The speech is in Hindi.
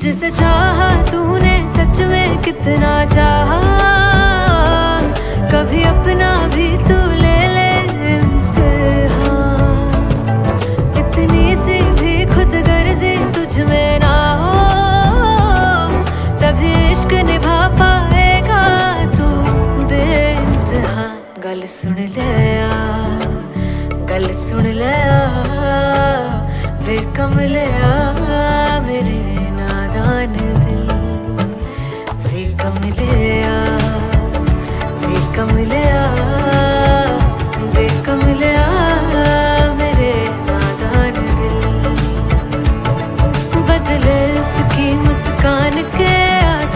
जिसे चाहा तूने सच में कितना चाहा, कभी अपना भी तू ले ले इम्तिहान। इतनी सी भी खुद गर्जी तुझ में ना हो, तभी इश्क निभा पाएगा तू बेइंतहा। गल सुन ले आ, गल सुन ले आ, वे कमले आ मेरे नादान दिल। वे कमले आ, वे कमले आ।